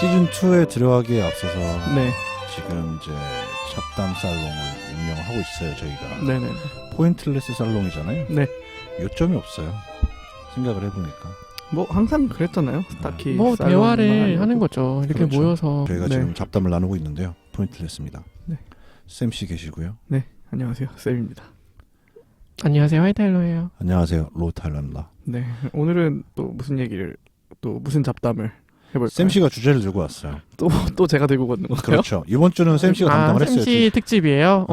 시즌 2에 들어가기에 앞서서 네. 지금 이제 잡담 살롱을 운영하고 있어요. 저희가 네네. 포인트레스 살롱이잖아요. 네. 요점이 없어요. 생각을 해보니까 뭐 항상 그랬잖아요. 딱히 뭐 살롱만 대화를 하는 하려고. 거죠. 이렇게 그렇죠. 모여서. 저희가 네. 지금 잡담을 나누고 있는데요. 포인트레스입니다. 네. 샘 씨 계시고요. 네. 안녕하세요. 쌤입니다. 안녕하세요, 화이타일러예요. 안녕하세요. 로타일러입니다. 네. 오늘은 또 무슨 얘기를 또 무슨 잡담을 해볼까요? 샘 씨가 주제를 들고 왔어요. 또 제가 들고 오는 건가요? 그렇죠. 이번 주는 샘 씨가 담당을 했어요. 샘씨 특집이에요.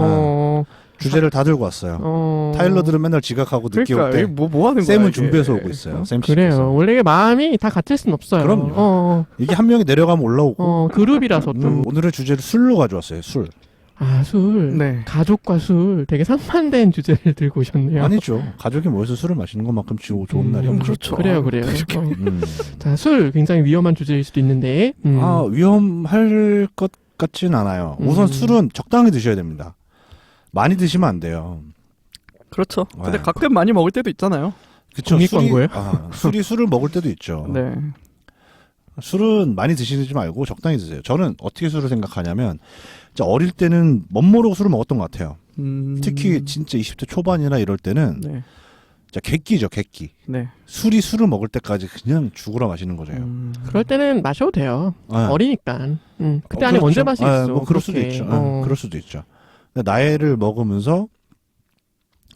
주제를 다 들고 왔어요. 타일러들은 맨날 지각하고 늦게 올 그러니까 때 이게 뭐 하는 거야? 샘은 이게. 준비해서 오고 있어요. 샘 씨. 그래요. 원래 이게 마음이 다 같을 순 없어요. 그럼요. 이게 한 명이 내려가면 올라오고. 그룹이라서 좀. 오늘의 주제를 술로 가져왔어요. 술. 술. 네. 가족과 술. 되게 상반된 주제를 들고 오셨네요. 아니죠. 가족이 모여서 술을 마시는 것만큼 좋은 날이 없죠. 그렇죠. 그래요. 자, 술 굉장히 위험한 주제일 수도 있는데. 위험할 것 같진 않아요. 우선 술은 적당히 드셔야 됩니다. 많이 드시면 안 돼요. 그렇죠. 근데 네. 가끔 많이 먹을 때도 있잖아요. 그쵸. 공익 광고예요? 술이 술을 먹을 때도 있죠. 네. 술은 많이 드시지 말고 적당히 드세요. 저는 어떻게 술을 생각하냐면 진짜 어릴 때는 멋모르고 술을 먹었던 것 같아요. 특히 진짜 20대 초반이나 이럴 때는 네. 진짜 객기죠, 객기. 네. 술을 먹을 때까지 그냥 죽으라 마시는 거죠. 그럴 때는 마셔도 돼요. 네. 어리니까. 그때 안에 그렇죠. 언제 마시겠어. 뭐 그럴 수도 그렇게. 있죠. 그럴 수도 있죠. 근데 나이를 먹으면서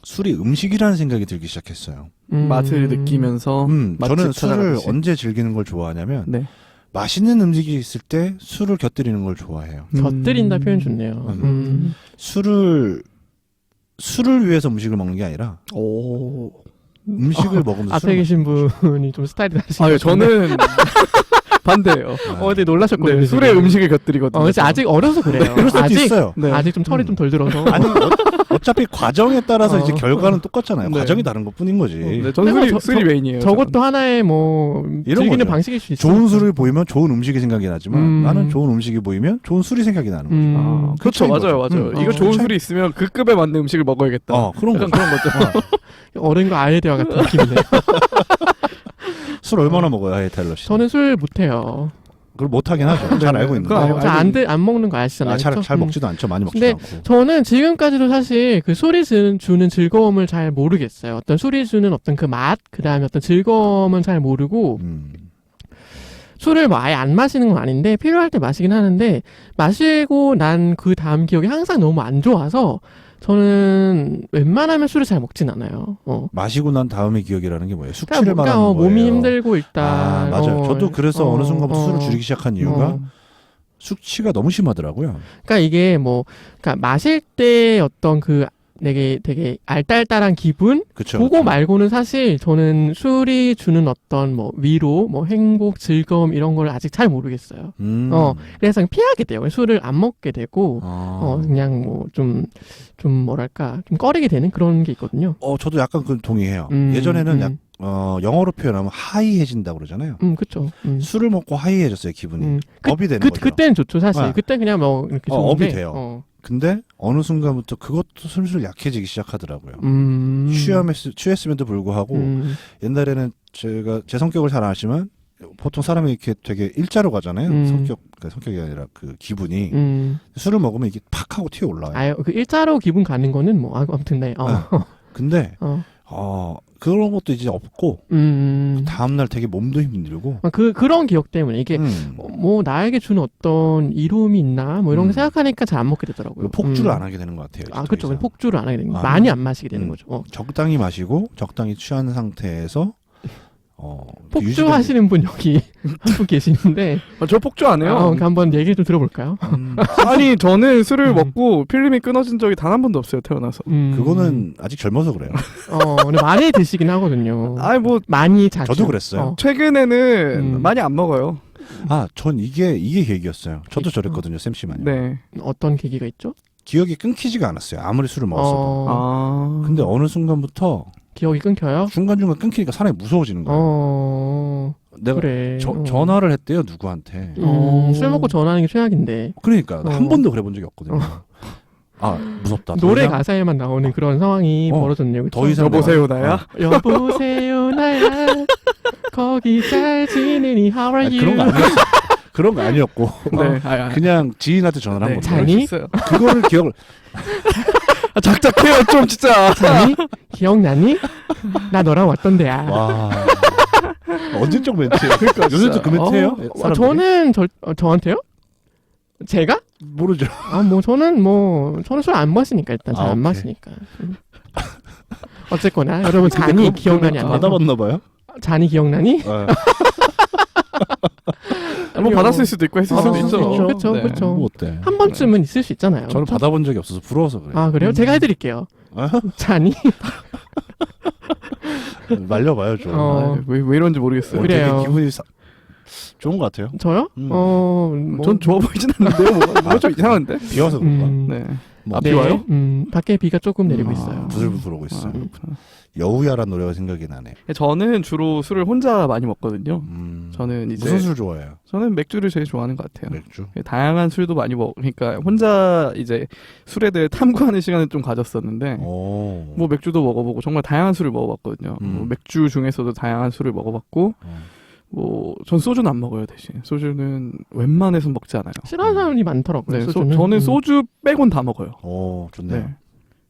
술이 음식이라는 생각이 들기 시작했어요. 맛을 느끼면서 저는 술을 찾아가듯이. 언제 즐기는 걸 좋아하냐면 네. 맛있는 음식이 있을 때 술을 곁들이는 걸 좋아해요. 곁들인다 표현 좋네요. 술을 위해서 음식을 먹는 게 아니라 오. 음식을 먹으면서 앞에 술을 계신 분이 좀 스타일이 다르신 아, 저는 반대예요. 어제 놀라셨거든요. 네, 술에 음식을 곁들이거든요. 그래서 아직 어려서 그래요. 그럴 수도 아직 있어요. 네. 아직 좀 철이 좀 덜 들어서. 아니 어차피 과정에 따라서 이제 결과는 똑같잖아요. 네. 과정이 다른 것 뿐인 거지. 네, 저는 근데 뭐 술이 메인이에요. 저것도 하나의 뭐 이런 즐기는 거죠. 방식일 수 있어요. 좋은 술을 보이면 좋은 음식이 생각이 나지만 나는 좋은 음식이 보이면 좋은 술이 생각이 나는 거죠. 아, 그렇죠. 맞아요. 맞아요. 이거 좋은 차이- 술이 있으면 그 급에 맞는 음식을 먹어야겠다. 그런 약간 거죠. 그런 거죠. 어른과 아이의 대화 같은 느낌이네요. 술 얼마나 먹어요, 하이타일러 씨? 저는 술 못해요. 그걸 못하긴 하죠. 잘 알고 있는데. 그거 알고 안 먹는 거 아시잖아요. 잘 그쵸? 먹지도 않죠. 많이 먹지도 근데 않고. 저는 지금까지도 사실 그 술이 주는 즐거움을 잘 모르겠어요. 어떤 술이 주는 어떤 그 맛, 그 다음에 어떤 즐거움은 잘 모르고, 술을 뭐 아예 안 마시는 건 아닌데, 필요할 때 마시긴 하는데, 마시고 난 그 다음 기억이 항상 너무 안 좋아서, 저는 웬만하면 술을 잘 먹진 않아요. 마시고 난 다음의 기억이라는 게 뭐예요? 숙취를 그러니까 말하는 거예요. 몸이 힘들고 일단. 맞아요. 저도 그래서 어느 순간부터 술을 줄이기 시작한 이유가 숙취가 너무 심하더라고요. 그러니까 이게 그러니까 마실 때 어떤 그 되게 알딸딸한 기분? 그쵸, 그거 그쵸. 말고는 사실 저는 술이 주는 어떤 뭐 위로, 뭐 행복, 즐거움 이런 걸 아직 잘 모르겠어요. 그래서 그냥 피하게 돼요. 술을 안 먹게 되고, 그냥 뭐 좀 뭐랄까, 좀 꺼리게 되는 그런 게 있거든요. 저도 약간 그 동의해요. 예전에는 영어로 표현하면 하이해진다고 그러잖아요. 그쵸. 술을 먹고 하이해졌어요, 기분이. 업이 되는 거죠. 그때는 좋죠, 사실. 네. 그때 그냥 뭐 이렇게 좋은데. 업이 돼요. 근데 어느 순간부터 그것도 슬슬 약해지기 시작하더라고요. 취했음에도 불구하고 옛날에는 제가 제 성격을 잘 아시면 보통 사람이 이렇게 되게 일자로 가잖아요. 성격이 아니라 그 기분이 술을 먹으면 이게 팍 하고 튀어 올라와요. 그 일자로 기분 가는 거는 뭐 아무튼 네. 근데 그런 것도 이제 없고 다음날 되게 몸도 힘들고 그런 기억 때문에 이게 뭐 나에게 주는 어떤 이로움이 있나 뭐 이런 거 생각하니까 잘 안 먹게 되더라고요. 폭주를 안 하게 되는 것 같아요. 그렇죠. 폭주를 안 하게 되는 거. 많이 안 마시게 되는 거죠. 적당히 마시고 적당히 취한 상태에서 폭주하시는 분 여기 한 분 계시는데 저 폭주 안 해요. 한번 얘기 좀 들어볼까요? 아니 저는 술을 먹고 필름이 끊어진 적이 단 한 번도 없어요. 태어나서. 그거는 아직 젊어서 그래요. 근데 많이 드시긴 하거든요. 아니 뭐 많이 자주. 저도 그랬어요. 최근에는 많이 안 먹어요. 전 이게 계기였어요. 저도 저랬거든요, 샘 씨만요. 네. 어떤 계기가 있죠? 기억이 끊기지가 않았어요. 아무리 술을 먹었어도. 근데 어느 순간부터 기억이 끊겨요? 중간중간 끊기니까 사람이 무서워지는 거예요. 내가 그래. 전화를 했대요, 누구한테. 술 먹고 전화하는 게 최악인데. 그러니까 한 번도 그래 본 적이 없거든요. 무섭다. 노래 가사에만 나오는 그런 상황이 벌어졌네요. 그쵸? 더 이상 여보세요 나야? 여보세요 나야 거기 잘 지내니 how are you? 그런 거 아니었어요. 그런 거 아니었고 네. 그냥 지인한테 전화를 한 네, 거죠. 자니? 있어요. 그거를 기억을 작작해요 좀 진짜. 자니? 기억나니? 나 너랑 왔던 데야. 와 언제적 멘트예요? 그러니까 요새도 그 멘트예요? 사람들이? 저는 저한테요? 제가? 모르죠. 저는 술 안 마시니까 일단 잘 안 오케이. 마시니까. 어쨌거나 여러분 잔이 기억나니 안 나니? 받아봤나 봐요. 잔이 기억나니? 뭐 받았을 수도 있고 했을 수도 받았을 있죠. 수도 있죠. 그쵸, 네. 그쵸. 뭐 어때? 한 번쯤은 있을 수 있잖아요. 저는 그쵸? 받아본 적이 없어서 부러워서 그래요. 아 그래요? 제가 해드릴게요. 아? 잔이? 말려봐요 좀. 어. 왜 이런지 모르겠어요. 그래요. 되게 기분이 좋은 것 같아요. 저요? 전 좋아 보이진 않는데요. 뭐가 좀 이상한데? 비와서 그런가? 네. 뭐 비 와요? 밖에 비가 조금 내리고 있어요. 부슬부슬 오고 있어요. 그렇구나. 여우야란 노래가 생각이 나네. 저는 주로 술을 혼자 많이 먹거든요. 저는 이제 무슨 술 좋아해요? 저는 맥주를 제일 좋아하는 것 같아요. 맥주? 다양한 술도 많이 그러니까 혼자 이제 술에 대해 탐구하는 시간을 좀 가졌었는데 오. 뭐 맥주도 먹어보고 정말 다양한 술을 먹어봤거든요. 뭐 맥주 중에서도 다양한 술을 먹어봤고 뭐 전 소주는 안 먹어요. 대신 소주는 웬만해서 먹지 않아요. 싫어하는 사람이 많더라고요. 네, 소주는. 저는 소주 빼곤 다 먹어요. 오, 좋네요. 네.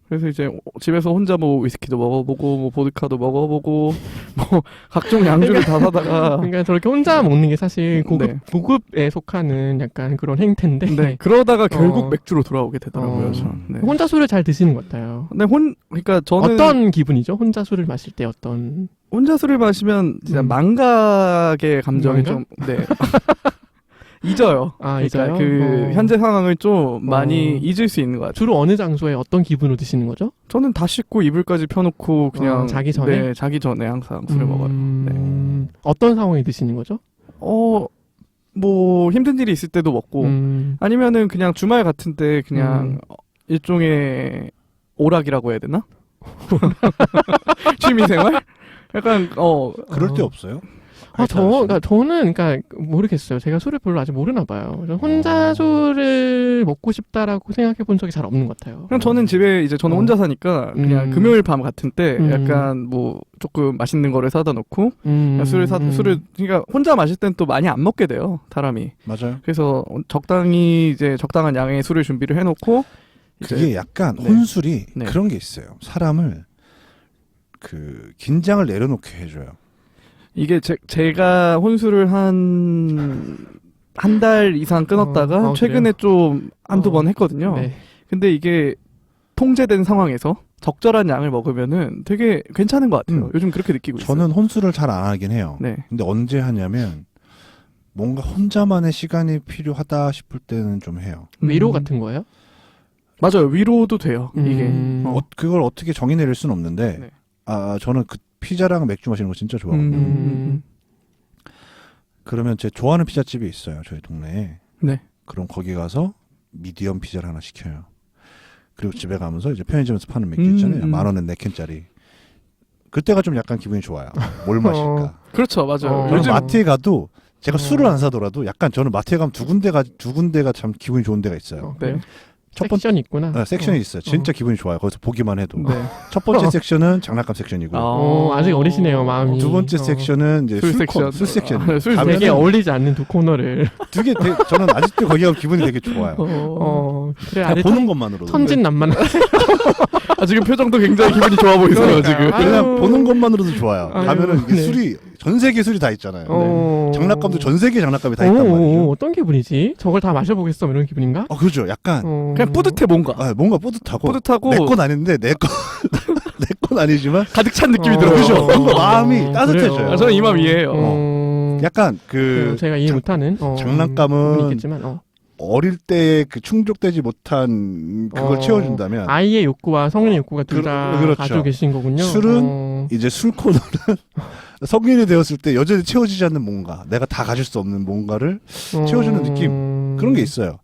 그래서 이제 집에서 혼자 뭐 위스키도 먹어보고 뭐 보드카도 먹어보고 뭐 각종 양주를 다 사다가 그러니까 저렇게 혼자 먹는 게 사실 네. 고급에 속하는 약간 그런 행태인데 네. 그러다가 결국 맥주로 돌아오게 되더라고요. 어. 저는. 네. 혼자 술을 잘 드시는 것 같아요. 근데 그러니까 저는 어떤 기분이죠? 혼자 술을 마실 때 어떤 혼자 술을 마시면 진짜 망각의 감정이 망각? 좀 네. 잊어요. 아, 그러니까 잊어요? 그 현재 상황을 좀 많이 잊을 수 있는 것 같아요. 주로 어느 장소에 어떤 기분으로 드시는 거죠? 저는 다 씻고 이불까지 펴놓고 그냥 자기 전에? 네, 자기 전에 항상 술을 먹어요. 네. 어떤 상황에 드시는 거죠? 뭐 힘든 일이 있을 때도 먹고 아니면은 그냥 주말 같은 때 그냥 일종의 오락이라고 해야 되나? 취미생활? 약간 그럴 때 없어요? 그러니까 저는 모르겠어요. 제가 술을 별로 아직 모르나 봐요. 저는 혼자 술을 먹고 싶다라고 생각해 본 적이 잘 없는 것 같아요. 그냥 저는 집에 이제 저는 혼자 사니까 그냥 금요일 밤 같은 때 약간 뭐 조금 맛있는 거를 사다 놓고 술을 그러니까 혼자 마실 땐 또 많이 안 먹게 돼요. 사람이. 맞아요. 그래서 적당히 이제 적당한 양의 술을 준비를 해놓고 그게 약간 네. 혼술이 네. 그런 게 있어요. 사람을 그 긴장을 내려놓게 해줘요. 이게 제가 혼술을 한 달 이상 끊었다가 최근에 좀 한두 번 했거든요. 네. 근데 이게 통제된 상황에서 적절한 양을 먹으면은 되게 괜찮은 것 같아요. 요즘 그렇게 느끼고 있어요. 저는 혼술을 잘 안 하긴 해요. 네. 근데 언제 하냐면 뭔가 혼자만의 시간이 필요하다 싶을 때는 좀 해요. 위로 같은 거예요? 맞아요. 위로도 돼요. 이게. 그걸 어떻게 정의 내릴 수는 없는데 네. 저는 그 피자랑 맥주 마시는 거 진짜 좋아하거든요. 그러면 제 좋아하는 피자집이 있어요. 저희 동네에. 네. 그럼 거기 가서 미디엄 피자를 하나 시켜요. 그리고 집에 가면서 이제 편의점에서 파는 맥주 있잖아요. 10,000원에 4캔짜리. 그때가 좀 약간 기분이 좋아요. 뭘 마실까. 그렇죠. 맞아요. 그리고 요즘 마트에 가도 제가 술을 안 사더라도 약간 저는 마트에 가면 두 군데가 참 기분이 좋은 데가 있어요. 네. 첫 번째 섹션이 있구나. 섹션이 있어요. 진짜 기분이 좋아요. 거기서 보기만 해도. 네. 첫 번째 섹션은 장난감 섹션이고 아직 어리시네요, 마음이. 두 번째 섹션은 이제 술 섹션. 술 섹션. 술 가면은 되게 어울리지 않는 두 코너를. 저는 아직도 거기 가면 기분이 되게 좋아요. 그래, 그냥 아직 보는 것만으로도. 천진난만. 지금 표정도 굉장히 기분이 좋아 보이세요, 지금. 그냥 보는 것만으로도 좋아요. 가면은 이게 네. 술이 전 세계 술이 다 있잖아요. 네. 장난감도 전 세계 장난감이 다 있단 말이죠. 어떤 기분이지? 저걸 다 마셔보겠어, 이런 기분인가? 그렇죠. 약간 그냥 뿌듯해 뭔가. 뭔가 뿌듯하고 뿌듯하고 내 건 아닌데 내 건 아니지만 가득 찬 느낌이 들어요. 그죠? 뭔가 마음이 따뜻해져요. 그래요. 저는 이 마음 이해해요. 약간 그 제가 이해 못하는 장난감은 있겠지만, 어릴 때 그 충족되지 못한 그걸 채워준다면 아이의 욕구와 성인의 욕구가 둘 다 그렇죠. 가지고 계신 거군요. 술은 이제 술 코너는 성인이 되었을 때 여전히 채워지지 않는 뭔가, 내가 다 가질 수 없는 뭔가를 채워주는 느낌, 그런 게 있어요.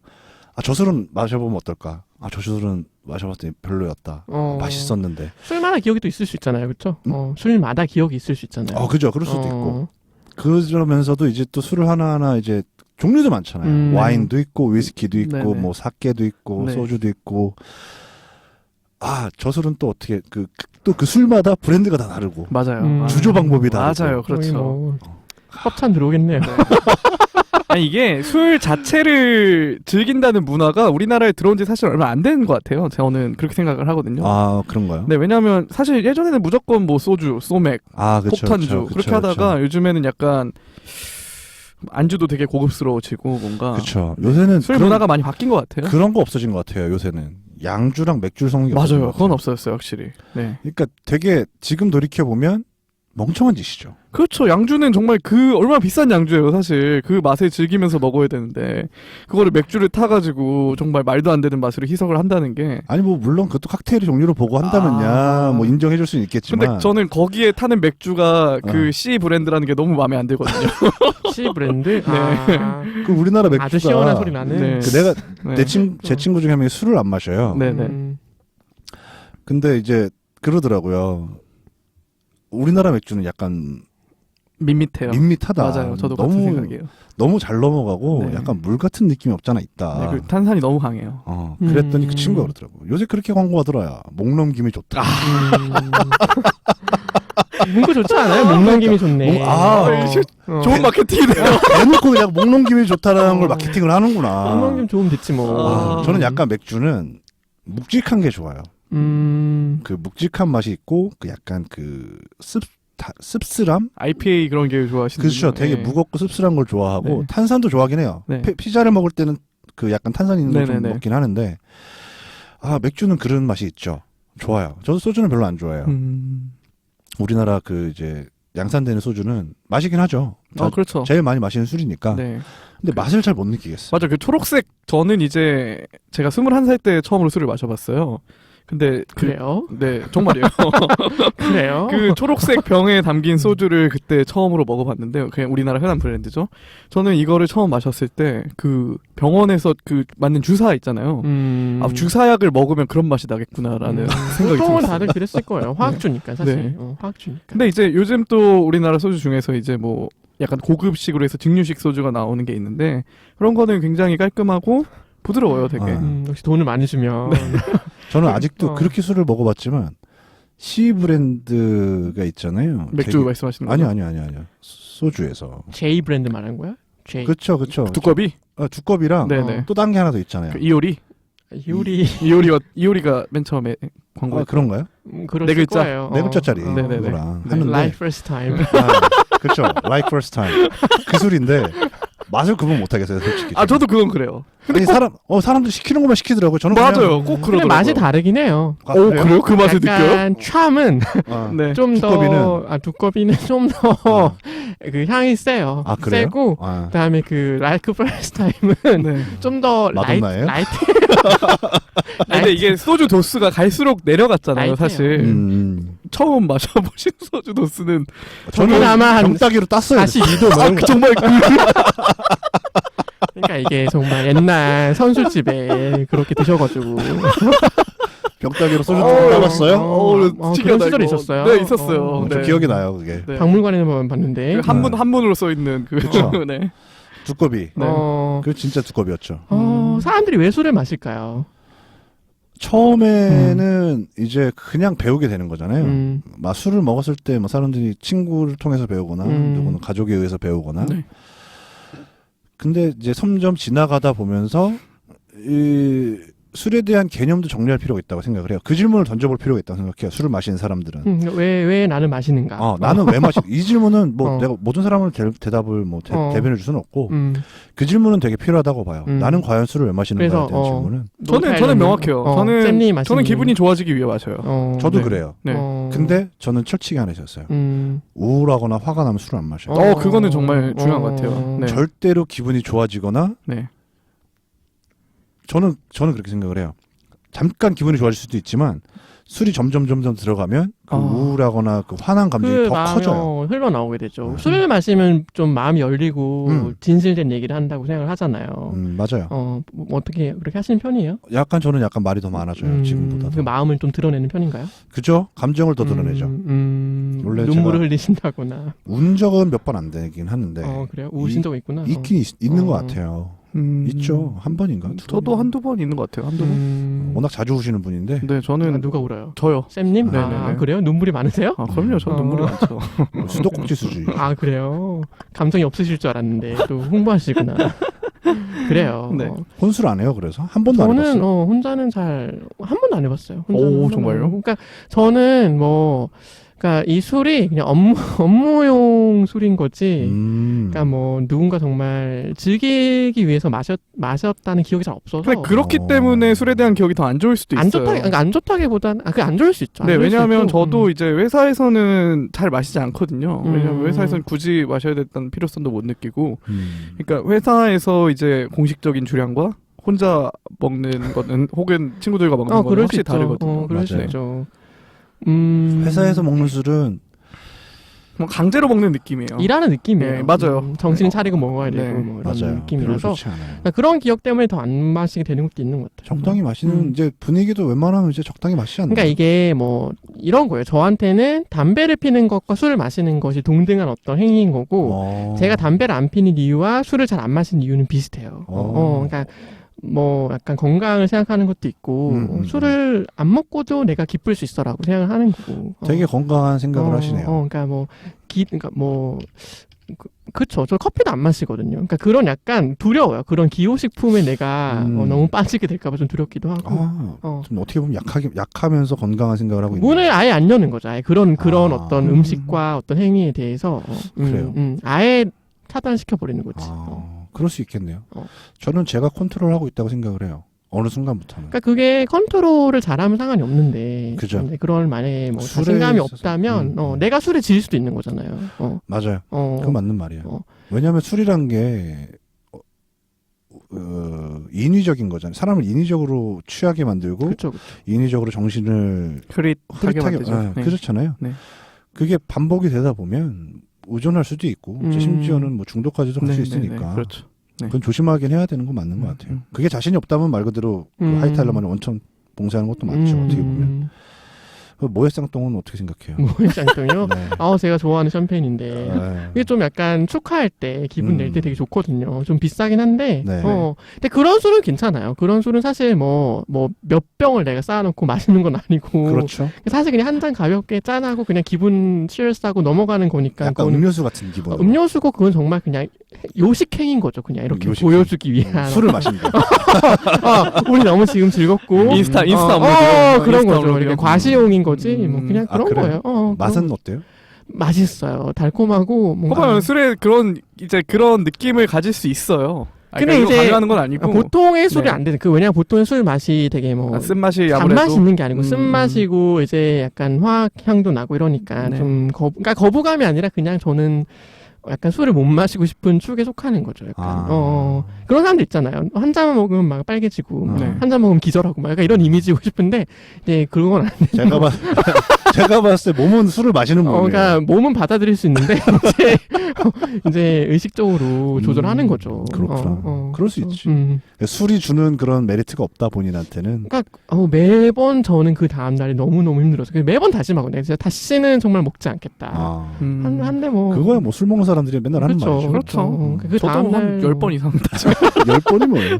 저 술은 마셔보면 어떨까? 저 술은 마셔봤더니 별로였다. 맛있었는데. 술마다 기억이 또 있을 수 있잖아요, 그렇죠? 술마다 기억이 있을 수 있잖아요. 그죠. 그럴 수도 있고. 그러면서도 이제 또 술을 하나하나 이제 종류도 많잖아요. 와인도 있고 위스키도 있고 네네. 뭐 사케도 있고 네. 소주도 있고. 저 술은 또 어떻게 또 그 술마다 브랜드가 다 다르고 맞아요. 주조 방법이 다르고. 맞아요. 그렇죠. 협찬 들어오겠네요. 아니 이게 술 자체를 즐긴다는 문화가 우리나라에 들어온 지 사실 얼마 안 된 것 같아요. 저는 그렇게 생각을 하거든요. 아 그런가요? 네, 왜냐하면 사실 예전에는 무조건 뭐 소주, 소맥, 아 그쵸, 폭탄주 그쵸, 그렇게 그쵸, 하다가 그쵸. 요즘에는 약간 안주도 되게 고급스러워지고 뭔가 그쵸. 요새는 술 문화가 많이 바뀐 것 같아요. 그런 거 없어진 것 같아요. 요새는 양주랑 맥주 성이 없어진 맞아요. 것 그건 같아요. 없어졌어요, 확실히. 네. 그러니까 되게 지금 돌이켜 보면 멍청한 짓이죠. 그렇죠. 양주는 정말 얼마나 비싼 양주예요, 사실. 그 맛을 즐기면서 먹어야 되는데 그거를 맥주를 타가지고 정말 말도 안 되는 맛으로 희석을 한다는 게. 아니 뭐 물론 그것도 칵테일 종류로 보고 한다면야 뭐 인정해줄 수는 있겠지만. 근데 저는 거기에 타는 맥주가 그 C 브랜드라는 게 너무 마음에 안 들거든요. C 브랜드. 아, 그 우리나라 맥주가 아주 시원한 소리 나는. 네. 그 내가 네. 제 친구 중에 한 명이 술을 안 마셔요. 네네. 근데 이제 그러더라고요. 우리나라 맥주는 약간 밋밋해요. 밋밋하다. 맞아요. 저도 같은 생각이에요. 너무 잘 넘어가고 네. 약간 물 같은 느낌이 없잖아 있다. 네, 그리고 탄산이 너무 강해요. 그랬더니 그 친구가 그러더라고. 요새 그렇게 광고하더라. 목 넘김이 좋다. 문구 좋지 않아요? 목 넘김이 좋네. 좋은 마케팅이네요. 대놓고 그냥 목 넘김이 좋다라는 걸 마케팅을 하는구나. 목 넘김 좋으면 됐지 뭐. 저는 약간 맥주는 묵직한 게 좋아요. 그 묵직한 맛이 있고 그 약간 그 씁쓸함? IPA 그런 게 좋아하시는 그렇죠. 분이요. 되게 네. 무겁고 씁쓸한 걸 좋아하고 네. 탄산도 좋아하긴 해요. 네. 피자를 먹을 때는 그 약간 탄산 있는 걸 좀 네네네. 먹긴 하는데 맥주는 그런 맛이 있죠. 좋아요. 저도 소주는 별로 안 좋아해요. 우리나라 그 이제 양산되는 소주는 마시긴 하죠. 그렇죠. 제일 많이 마시는 술이니까. 네. 근데 맛을 잘 못 느끼겠어요. 맞아. 그 초록색 저는 이제 제가 21살 때 처음으로 술을 마셔봤어요. 근데 그래요? 네, 정말이에요. 그래요? 그 초록색 병에 담긴 소주를 그때 처음으로 먹어봤는데 그냥 우리나라 흔한 브랜드죠. 저는 이거를 처음 마셨을 때 그 병원에서 그 맞는 주사 있잖아요. 주사약을 먹으면 그런 맛이 나겠구나라는 생각이 보통은 들었어요. 다들 그랬을 거예요. 화학주니까 사실. 네. 화학주니까. 근데 이제 요즘 또 우리나라 소주 중에서 이제 뭐 약간 고급식으로 해서 증류식 소주가 나오는 게 있는데 그런 거는 굉장히 깔끔하고 부드러워요, 되게. 역시 돈을 많이 주면. 저는 아직도 그렇게 술을 먹어봤지만 C 브랜드가 있잖아요. 맥주 말씀하시는 거죠? 아니요. 소주에서. J 브랜드 말하는 거야? J. 그쵸. 두꺼비? 두꺼비랑 네네. 또 딴 게 하나 더 있잖아요. 그 이효리? 이효리가 맨 처음에 광고에 그런가요? 그럴 네 글자. 거예요. 네 글자짜리 네네네. 그거랑 네. 하는데 Life first time. 그렇죠. Like first time. 그 술인데 맛을 구분 못 하겠어요, 솔직히. 저도 그건 그래요. 아니 사람들 시키는 것만 시키더라고요. 저는 맞아요. 꼭 근데 그러더라고요. 맛이 다르긴 해요. 그래요? 그 맛을 느껴요? 약간 참은 네. 좀 더 두꺼비는 좀 더 그 향이 세요. 그래요? 세고 그다음에 그 Like first time은 네. 좀 더 마돈나예요? 라이트. 근데 이게 소주 도수가 갈수록 내려갔잖아요, 라이트해요. 사실. 처음 마셔보신 소주 도수는 저는 아마 한 병따기로 땄어요. 42도 정말 그러니까 이게 정말 옛날 선술집에 그렇게 드셔가지고 병따기로 소주 따봤어요? 그런 시절이 있었어요. 네, 있었어요. 저 네. 기억이 나요, 그게. 네. 박물관에만 봤는데 한문으로 써 있는 그 그쵸. 네. 두꺼비. 네. 그 진짜 두꺼비였죠. 사람들이 왜 술을 마실까요? 처음에는 이제 그냥 배우게 되는 거잖아요. 막 술을 먹었을 때 뭐 사람들이 친구를 통해서 배우거나 누구는 가족에 의해서 배우거나. 네. 근데 이제 점점 지나가다 보면서 이 술에 대한 개념도 정리할 필요가 있다고 생각을 해요. 그 질문을 던져볼 필요가 있다고 생각해요. 술을 마시는 사람들은. 왜 나는 마시는가? 나는 왜 마시? 이 질문은 뭐 어. 내가 모든 사람을 대답을 뭐 대변해 줄 수는 없고 그 질문은 되게 필요하다고 봐요. 나는 과연 술을 왜 마시는가에 그래서, 대한 질문은. 저는 명확해요. 저는 기분이 좋아지기 위해 마셔요. 저도 네. 그래요. 네. 근데 저는 철칙이 하나 있었어요. 우울하거나 화가 나면 술을 안 마셔요. 그거는 정말 중요한 것 같아요. 네. 절대로 기분이 좋아지거나 네. 저는 그렇게 생각을 해요. 잠깐 기분이 좋아질 수도 있지만 술이 점점 들어가면 그 우울하거나 그 화난 감정이 더 커져요. 흘러나오게 되죠. 술을 마시면 좀 마음이 열리고 진실된 얘기를 한다고 생각을 하잖아요. 맞아요. 뭐 어떻게 그렇게 하시는 편이에요? 저는 약간 말이 더 많아져요. 지금보다. 그 마음을 좀 드러내는 편인가요? 그죠? 감정을 더 드러내죠. 원래 눈물을 흘리신다거나. 운 적은 몇 번 안 되긴 하는데. 그래요? 우신 적 있구나. 있긴 있는 것 같아요. 있죠. 한 번인가? 저도 한두 번 있는 것 같아요. 한두 번. 워낙 자주 우시는 분인데. 네, 저는 누가 울어요? 저요. 쌤님? 네, 아, 네, 네. 그래요? 눈물이 많으세요? 아, 그럼요. 저 눈물이 많죠. 수도꼭지 수준이. 아, 그래요? 감정이 없으실 줄 알았는데 또 홍보하시구나. 그래요. 네. 혼술 안 해요. 그래서 한 번도 안 저는 해봤어요. 혼자는 잘 한 번도 안 해봤어요. 혼자는 오, 한 번도 정말요? 안 해보고. 그러니까 저는 그러니까 이 술이 그냥 업무용 술인 거지. 그러니까 뭐 누군가 정말 즐기기 위해서 마셨다는 기억이 잘 없어서. 근데 그렇기 때문에 술에 대한 기억이 더 안 좋을 수도 있어요. 그러니까 안 좋다기보다는 그게 안 좋을 수 있죠. 안 네, 좋을 수 왜냐하면 있고. 저도 이제 회사에서는 잘 마시지 않거든요. 왜냐하면 음. 회사에서는 굳이 마셔야 됐다는 필요성도 못 느끼고, 그러니까 회사에서 이제 공식적인 주량과 혼자 먹는 거는 혹은 친구들과 먹는 거는 그럴 수 확실히 있죠. 다르거든요. 그럴 수 맞아요. 있죠. 회사에서 먹는 술은 뭐 강제로 먹는 느낌이에요. 일하는 느낌이에요. 네, 맞아요. 정신 차리고 먹어야 되고 네. 뭐 이런 맞아요. 별로 느낌이라서 좋지 않아요. 그러니까 그런 기억 때문에 더 안 마시게 되는 것도 있는 것 같아요. 적당히 마시는 이제 분위기도 웬만하면 이제 적당히 마시지 않나요? 그러니까 이게 뭐 이런 거예요. 저한테는 담배를 피는 것과 술을 마시는 것이 동등한 어떤 행위인 거고 제가 담배를 안 피는 이유와 술을 잘 안 마시는 이유는 비슷해요. 그러니까 뭐 약간 건강을 생각하는 것도 있고 술을 안 먹고도 내가 기쁠 수 있어라고 생각을 하는 거고. 되게 건강한 생각을 하시네요. 그러니까 그쵸. 저 커피도 안 마시거든요. 그러니까 그런 약간 두려워요. 그런 기호식품에 내가 너무 빠지게 될까봐 좀 두렵기도 하고. 좀 어떻게 보면 약하면서 건강한 생각을 하고 있는. 문을 아예 안 여는 거죠. 아예 그런 어떤 음식과 어떤 행위에 대해서 그래요. 아예 차단시켜 버리는 거지. 그럴 수 있겠네요. 저는 제가 컨트롤하고 있다고 생각을 해요. 어느 순간부터는. 그러니까 그게 컨트롤을 잘하면 상관이 없는데. 그죠. 근데 그런 만약에 뭐 술에 자신감이 있어서. 없다면 내가 술에 질 수도 있는 거잖아요. 맞아요. 그건 맞는 말이에요. 왜냐하면 술이란 게 인위적인 거잖아요. 사람을 인위적으로 취하게 만들고 그쵸. 인위적으로 정신을 흐릿하게 만들죠. 네. 그렇잖아요. 네. 그게 반복이 되다 보면 의존할 수도 있고 심지어는 뭐 중독까지도 갈 수 있으니까. 그렇죠. 네. 그건 조심하긴 해야 되는 건 맞는 것 같아요. 그게 자신이 없다면 말 그대로 그 하이탈러만이 원천 봉쇄하는 것도 맞죠. 어떻게 보면. 그 모해쌍똥은 어떻게 생각해요? 모해쌍똥이요? 네. 제가 좋아하는 샴페인인데 이게 좀 약간 축하할 때 기분 낼 때 되게 좋거든요. 좀 비싸긴 한데 네. 근데 그런 술은 괜찮아요. 그런 술은 사실 뭐 몇 병을 내가 쌓아놓고 마시는 건 아니고 그렇죠. 사실 그냥 한 잔 가볍게 짠하고 그냥 기분 치얼스하고 넘어가는 거니까 약간 음료수 같은 기분. 음료수고 그건 정말 그냥 요식행인 거죠. 그냥 이렇게 요식행. 보여주기 위한 술을 마신다. 우리 너무 지금 즐겁고 인스타 업로드 그런 인스타 거죠. 업로드요. 이렇게 과시용인 거지. 뭐 그냥 그런 그래요? 거예요. 맛은 어때요? 맛있어요. 달콤하고 뭔가. 봐봐요. 술에 그런 느낌을 가질 수 있어요. 근데 이거 이제 강요하는 건 아니고 보통의 술이 네. 안 되는. 왜냐면 보통의 술 맛이 되게 뭐 쓴맛이 단맛이 있는 게 아니고 음. 쓴맛이고 이제 약간 화학 향도 나고 이러니까 네. 좀 그러니까 거부감이 아니라 그냥 저는 약간 술을 못 마시고 싶은 축에 속하는 거죠. 약간 그런 사람들 있잖아요. 한 잔만 먹으면 막 빨개지고 네. 한 잔 먹으면 기절하고 막 약간 이런 이미지고 싶은데 이제 그건 안 돼요. 제가 봤을 때 몸은 술을 마시는 몸이에요. 그러니까 몸은 받아들일 수 있는데 이제 의식적으로 조절하는 거죠. 그렇구나. 그럴 수 있지. 술이 주는 그런 메리트가 없다 본인한테는. 그러니까 매번 저는 그 다음 날이 너무 힘들어서 매번 다짐하거든요. 진짜 다시는 정말 먹지 않겠다. 한데 뭐 그거야 뭐 술 먹는 사람들이 맨날 하는 말이죠. 그렇죠. 그 저도 다음 날 한 10번 이상 다시 10번이 뭐예요?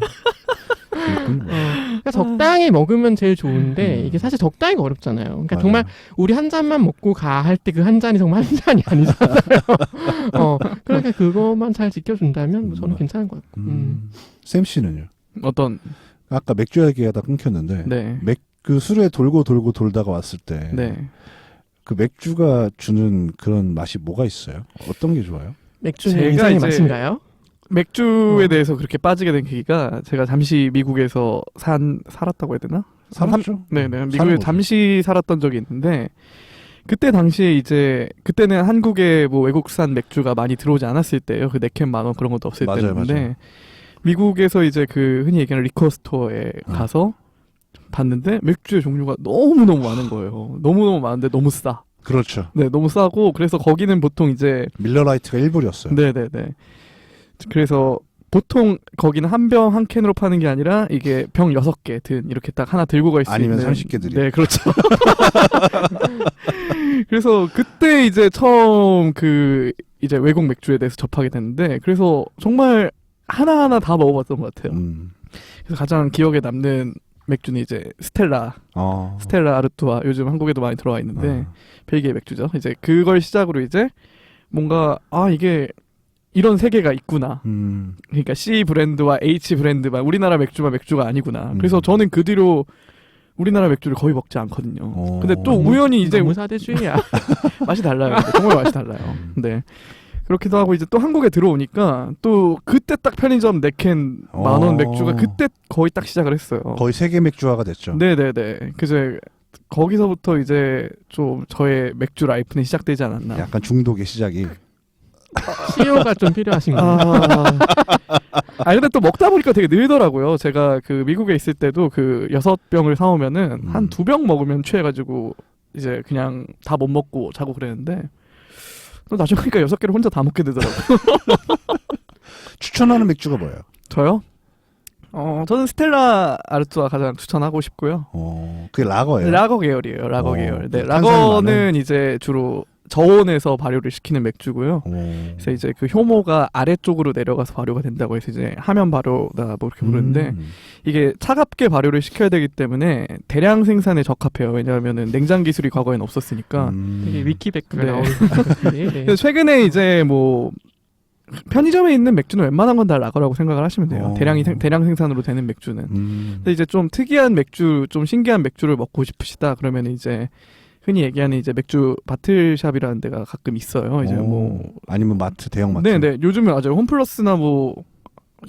그러니까 적당히 먹으면 제일 좋은데 이게 사실 적당히가 어렵잖아요. 그러니까 맞아요. 정말 우리 한 잔만 먹고 가 할 때 그 한 잔이 정말 한 잔이 아니잖아요. 그러니까 그것만 잘 지켜준다면 뭐 저는 괜찮은 것 같고. 샘 씨는요? 어떤 아까 맥주 얘기하다 끊겼는데 네. 그 술에 돌고 돌다가 왔을 때 네. 그 맥주가 주는 그런 맛이 뭐가 있어요? 어떤 게 좋아요? 맥주는 제가 인생의 이제 맛인가요? 맥주에 대해서 그렇게 빠지게 된 계기가 제가 잠시 미국에서 살았다고 해야 되나? 살았죠. 네네. 미국에 잠시 살았던 적이 있는데 그때 당시에 이제 그때는 한국에 뭐 외국산 맥주가 많이 들어오지 않았을 때예요. 그 네캔 10,000원 그런 것도 없을 때였는데 맞아요. 미국에서 이제 그 흔히 얘기하는 리커 스토어에 가서 봤는데 맥주의 종류가 너무너무 많은 거예요. 너무너무 많은데 너무 싸. 그렇죠. 네, 너무 싸고 그래서 거기는 보통 이제 밀러라이트가 1불이었어요. 네네네. 그래서 보통 거기는 한 병 한 캔으로 파는 게 아니라 이게 병 6개 든 이렇게 딱 하나 들고 갈 수 있는 아니면 30개들이. 네, 그렇죠. 그래서 그때 이제 처음 그 이제 외국 맥주에 대해서 접하게 됐는데 그래서 정말 하나하나 다 먹어봤던 것 같아요. 그래서 가장 기억에 남는 맥주는 이제 스텔라 아르투아, 요즘 한국에도 많이 들어와 있는데 벨기에 맥주죠. 이제 그걸 시작으로 이제 뭔가 이게 이런 세계가 있구나. 그러니까 C 브랜드와 H 브랜드만 우리나라 맥주만 맥주가 아니구나. 그래서 저는 그 뒤로 우리나라 맥주를 거의 먹지 않거든요. 근데 또 우연히 이제 너무 사대주의야. 맛이 달라요. 근데 정말 맛이 달라요. 네. 그렇기도 하고 이제 또 한국에 들어오니까 또 그때 딱 편의점 4캔 10,000원 맥주가 그때 거의 딱 시작을 했어요. 거의 세계 맥주화가 됐죠. 네네네. 그제 거기서부터 이제 좀 저의 맥주 라이프는 시작되지 않았나. 약간 중독의 시작이. CEO가 좀 필요하신 거예요. 근데 또 먹다 보니까 되게 늘더라고요. 제가 그 미국에 있을 때도 그 6병을 사오면은 한 2병 먹으면 취해가지고 이제 그냥 다 못 먹고 자고 그랬는데 또 나중에 보니까 6개를 혼자 다 먹게 되더라고요. 추천하는 맥주가 뭐예요? 저요? 저는 스텔라 아르투아 가장 추천하고 싶고요. 그게 라거예요? 라거 계열이에요. 라거 계열. 네, 탄산이 라거는 많은? 이제 주로 저온에서 발효를 시키는 맥주고요. 그래서 이제 그 효모가 아래쪽으로 내려가서 발효가 된다고 해서 이제 하면 발효다 뭐 이렇게 부르는데 이게 차갑게 발효를 시켜야 되기 때문에 대량 생산에 적합해요. 왜냐하면은 냉장 기술이 과거엔 없었으니까. 되게 위키백과가 네. 나오는 것 같은데. 네. 그래서 최근에 이제 뭐 편의점에 있는 맥주는 웬만한 건 다 라거라고 생각을 하시면 돼요. 대량 생산으로 되는 맥주는. 근데 이제 좀 특이한 맥주, 좀 신기한 맥주를 먹고 싶으시다 그러면 이제 흔히 얘기하는 이제 맥주 바틀샵이라는 데가 가끔 있어요. 이제 뭐 아니면 마트, 대형 마트. 네네. 요즘에 아주 홈플러스나 뭐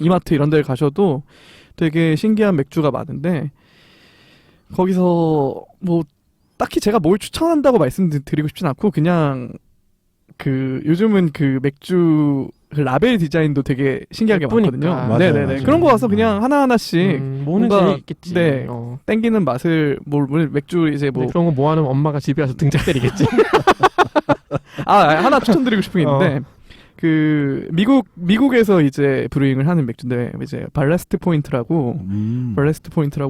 이마트 이런 데 가셔도 되게 신기한 맥주가 많은데 거기서 뭐 딱히 제가 뭘 추천한다고 말씀드리고 싶진 않고 그냥 그 요즘은 그 맥주 그 라벨 디자인도 되게 신기하게 예쁘니까. 많거든요. 맞아요, 네네네. 맞아요. 그런 거 와서 그냥 하나하나씩 뭐는 뭔가, 재밌겠지. 네. 땡기는 맛을 뭐 맥주 이제 뭐 그런 거 모아놓으면 엄마가 집에 와서 등짝 때리겠지. 하나 추천드리고 싶은 게 있는데 그 미국에서 이제 브루잉을 하는 맥주인데 이제 발레스트 포인트라고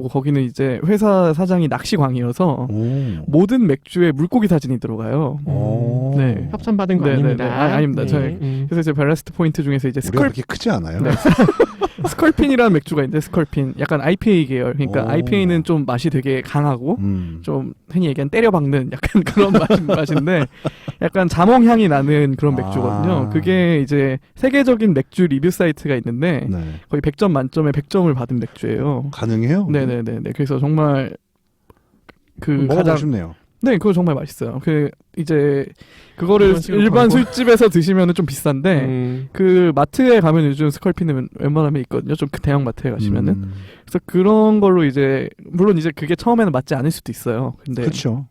거기는 이제 회사 사장이 낚시광이어서 모든 맥주에 물고기 사진이 들어가요. 네. 협찬 받은 거 아닙니다. 아닙니다. 저희 그래서 이제 발레스트 포인트 중에서 이제 우리가 그렇게 크지 않아요? 네. 스컬핀이라는 맥주가 있는데 스컬핀 약간 IPA 계열. 그러니까 IPA는 좀 맛이 되게 강하고 좀 흔히 얘기한 때려박는 약간 그런 맛인데 약간 자몽향이 나는 그런 맥주거든요. 그게 이제 세계적인 맥주 리뷰 사이트가 있는데 거의 100점 만점에 100점을 받은 맥주예요. 가능해요? 네네네. 그래서 정말 그 먹어보고 가장 싶네요. 네, 그거 정말 맛있어요. 그 이제 그거를 일반 술집에서 드시면은 좀 비싼데 그 마트에 가면 요즘 스컬핀은 웬만하면 있거든요. 좀 그 대형 마트에 가시면은. 그래서 그런 걸로 이제 물론 이제 그게 처음에는 맞지 않을 수도 있어요. 근데 그렇죠.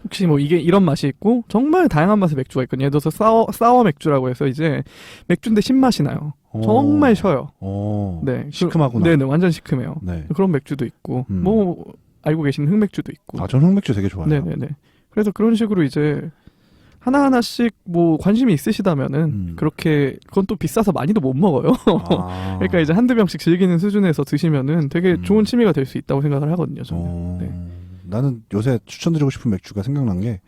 혹시 뭐 이게 이런 맛이 있고 정말 다양한 맛의 맥주가 있거든요. 예를 들어서 사워 맥주라고 해서 이제 맥주인데 신맛이 나요. 정말 셔요. 네, 시큼하구나. 네네, 완전 시큼해요. 네. 그런 맥주도 있고 뭐 알고 계시는 흑맥주도 있고. 저는 흑맥주 되게 좋아해요. 네네네. 그래서 그런 식으로 이제 하나하나씩 뭐 관심이 있으시다면은 그렇게 그건 또 비싸서 많이도 못 먹어요. 그러니까 이제 한두 병씩 즐기는 수준에서 드시면은 되게 좋은 취미가 될 수 있다고 생각을 하거든요. 저는. 네. 나는 요새 추천드리고 싶은 맥주가 생각난 게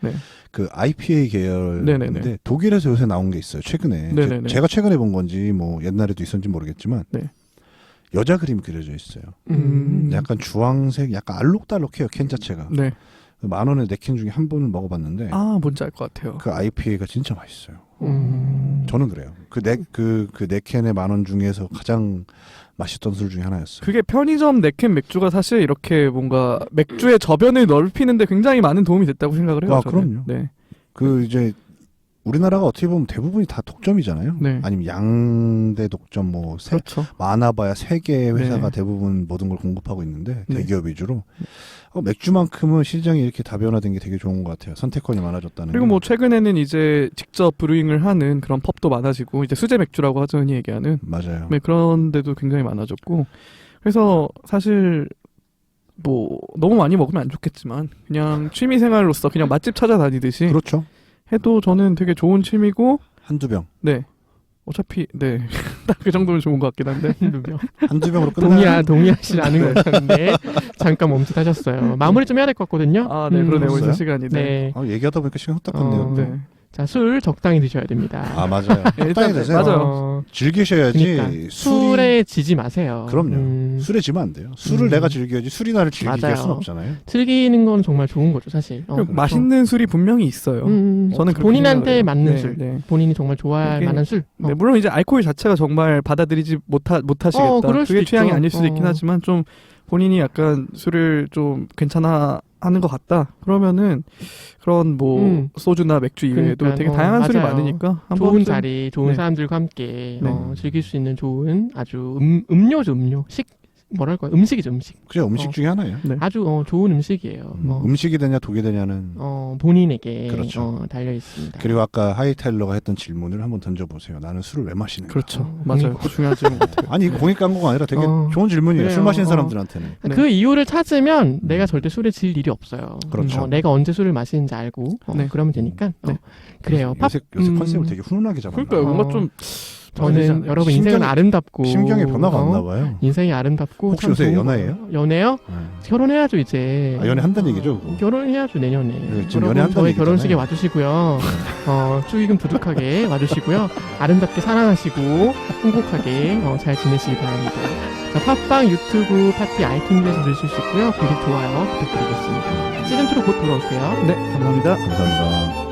그 IPA 계열인데 네네네. 독일에서 요새 나온 게 있어요. 최근에. 네네네. 제가 최근에 본 건지 뭐 옛날에도 있었는지 모르겠지만 여자 그림이 그려져 있어요. 약간 주황색, 약간 알록달록해요. 캔 자체가. 네. 10,000원에 4캔 중에 한 번을 먹어봤는데 뭔지 알 것 같아요. 그 IPA가 진짜 맛있어요. 저는 그래요. 그 4캔의 10,000원 중에서 가장 맛있던 술 중에 하나였어요. 그게 편의점 네캔 맥주가 사실 이렇게 뭔가 맥주의 저변을 넓히는데 굉장히 많은 도움이 됐다고 생각을 해요. 저는. 그럼요. 네. 그 이제 우리나라가 어떻게 보면 대부분이 다 독점이잖아요. 네. 아니면 양대 독점 뭐 그렇죠. 많아봐야 3개의 회사가 네. 대부분 모든 걸 공급하고 있는데 네. 대기업 위주로 맥주만큼은 시장이 이렇게 다변화된 게 되게 좋은 것 같아요. 선택권이 많아졌다는. 그리고 뭐 최근에는 이제 직접 브루잉을 하는 그런 펍도 많아지고 이제 수제 맥주라고 하죠, 흔히 얘기하는. 맞아요. 네, 그런 데도 굉장히 많아졌고 그래서 사실 뭐 너무 많이 먹으면 안 좋겠지만 그냥 취미 생활로서 그냥 맛집 찾아다니듯이 그렇죠. 해도 저는 되게 좋은 취미고 한두 병. 네. 어차피 딱 그 정도면 좋은 것 같긴 한데 한두 병으로 끝나요. 동의하시라는 거였는데 잠깐 멈칫하셨어요. 마무리 좀 해야 될 것 같거든요. 네, 그러네요. 벌써요? 벌써 시간이. 네. 얘기하다 보니까 시간 후딱 갔네요. 네. 자, 술 적당히 드셔야 됩니다. 아 맞아요. 적당히 드세요. 맞아요. 즐기셔야지. 그러니까 술에 지지 마세요. 그럼요. 술에 지면 안 돼요. 술을 내가 즐겨야지 술이 나를 즐기게 할 수는 없잖아요. 즐기는 건 정말 좋은 거죠, 사실. 맛있는 술이 분명히 있어요. 저는 그렇게 본인한테 생각을 해요. 맞는 네, 술, 네. 본인이 정말 좋아할 만한 술. 네, 물론 이제 알코올 자체가 정말 받아들이지 못하시겠다. 그럴 수도 그게 취향이 있죠. 아닐 수도 있긴 하지만 좀 본인이 약간 술을 좀 괜찮아 하는 것 같다. 그러면은 그런 뭐 소주나 맥주 이외에도 그러니까, 되게 다양한 술이 맞아요. 많으니까 한번 좋은 자리, 좋은 네. 사람들과 함께 네. 즐길 수 있는 좋은 아주 음료죠, 음료. 뭐랄까, 음식이죠, 음식. 그죠, 음식 중에 하나예요. 네. 아주 좋은 음식이에요. 음식이 되냐 독이 되냐는 본인에게 그렇죠. 달려 있습니다. 그리고 아까 하이타일러가 했던 질문을 한번 던져보세요. 나는 술을 왜 마시는가? 그렇죠. 맞아요. 그거 중요한 질문 같아요. 아니 공익 광고가 아니라 되게 좋은 질문이에요. 그래요. 술 마시는 사람들한테는. 그 이유를 찾으면 내가 절대 술에 질 일이 없어요. 그렇죠. 내가 언제 술을 마시는지 알고 네. 그러면 되니까. 네. 그래요. 요새 컨셉을 되게 훈훈하게 잡았나 그러니까요. 뭔가 좀 저는 여러분 인생은 아름답고 심경의 변화가 없나 봐요. 인생이 아름답고 혹시 참 요새 좋은 연하예요? 거예요. 연애요? 결혼해야죠 이제. 아, 연애한다는 얘기죠? 그거? 결혼해야죠 내년에. 지금 여러분 연애한다는 저희 얘기잖아요. 결혼식에 와주시고요. 축의금 두둑하게 와주시고요. 아름답게 사랑하시고 행복하게 잘 지내시기 바랍니다. 자, 팟빵, 유튜브, 파티, 아이튠즈에서 들으실 수 있고요. 구독, 좋아요 부탁드리겠습니다. 시즌2로 곧 돌아올게요. 네, 감사합니다. 감사합니다.